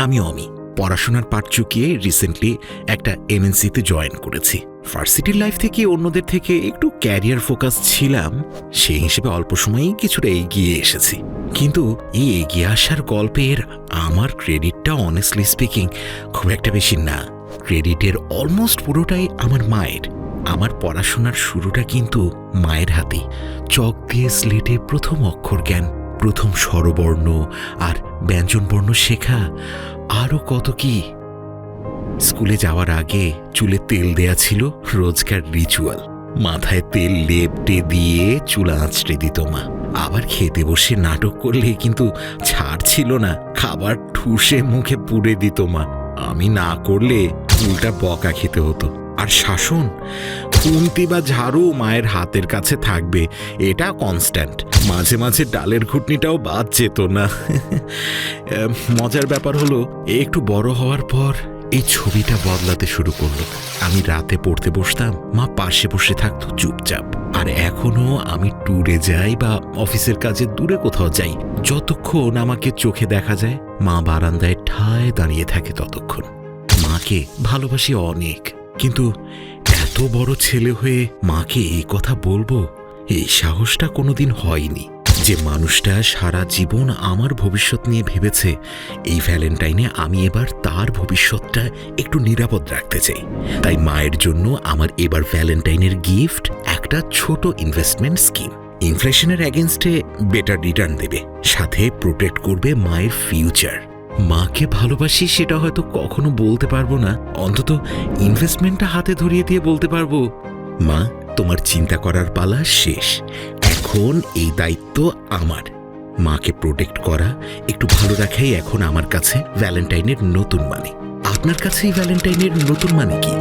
আমি অমি। পড়াশোনার পাঠ চুকিয়ে রিসেন্টলি একটা এমএনসিতে জয়েন করেছি। ভার্সিটির লাইফ থেকে অন্যদের থেকে একটু ক্যারিয়ার ফোকাস ছিলাম, সেই হিসেবে অল্প সময়েই কিছুটা এগিয়ে এসেছি। কিন্তু এই এগিয়ে আসার গল্পের আমার ক্রেডিটটা অনেস্টলি স্পিকিং খুব একটা বেশি না। ক্রেডিটের অলমোস্ট পুরোটাই আমার মায়ের। আমার পড়াশোনার শুরুটা কিন্তু মায়ের হাতেই। চক দিয়ে স্লেটে প্রথম অক্ষর জ্ঞান, প্রথম স্বরবর্ণ আর ব্যঞ্জনবর্ণ শেখা, আরও কত কি। স্কুলে যাওয়ার আগে চুলে তেল দেয়া ছিল রোজকার রিচুয়াল। মাথায় তেল লেপটে দিয়ে চুল আঁচড়ে দিত মা। আবার খেতে বসে নাটক করলে কিন্তু ছাড় ছিল না, খাবার ঠুসে মুখে পুড়ে দিত মা। আমি না করলে উল্টা বকা খেতে হতো। আর শাসন, খুন্তি বা ঝাড়ু মায়ের হাতের কাছে থাকবে, এটা কনস্ট্যান্ট। মাঝে মাঝে ডালের ঘুটনিটাও বাদ যেত না। মজার ব্যাপার হলো, একটু বড় হওয়ার পর এই ছবিটা বদলাতে শুরু করলো। আমি রাতে পড়তে বসতাম, মা পাশে বসে থাকতো চুপচাপ। আর এখনো আমি ট্যুরে যাই বা অফিসের কাজে দূরে কোথাও যাই, যতক্ষণ আমাকে চোখে দেখা যায় মা বারান্দায় ঠায় দাঁড়িয়ে থাকে ততক্ষণ। মাকে ভালোবাসি অনেক, কিন্তু এত বড় ছেলে হয়ে মাকে এই কথা বলবো, এই সাহসটা কোনোদিন হয়নি। যে মানুষটা সারা জীবন আমার ভবিষ্যৎ নিয়ে ভেবেছে, এই ভ্যালেন্টাইনে আমি এবার তার ভবিষ্যৎটা একটু নিরাপদ রাখতে চাই। তাই মায়ের জন্য আমার এবার ভ্যালেন্টাইনের গিফট একটা ছোট ইনভেস্টমেন্ট স্কিম। ইনফ্লেশনের অ্যাগেনস্টে বেটার রিটার্ন দেবে, সাথে প্রোটেক্ট করবে মায়ের ফিউচার। মাকে ভালোবাসি সেটা হয়তো কখনো বলতে পারবো না, অন্তত ইনভেস্টমেন্টটা হাতে ধরিয়ে দিয়ে বলতে পারবো, মা তোমার চিন্তা করার পালা শেষ, এখন এই দায়িত্ব আমার। মাকে প্রোটেক্ট করা, একটু ভালো রাখাই এখন আমার কাছে ভ্যালেন্টাইনের নতুন মানে। আপনার কাছে এই ভ্যালেন্টাইনের নতুন মানে কি?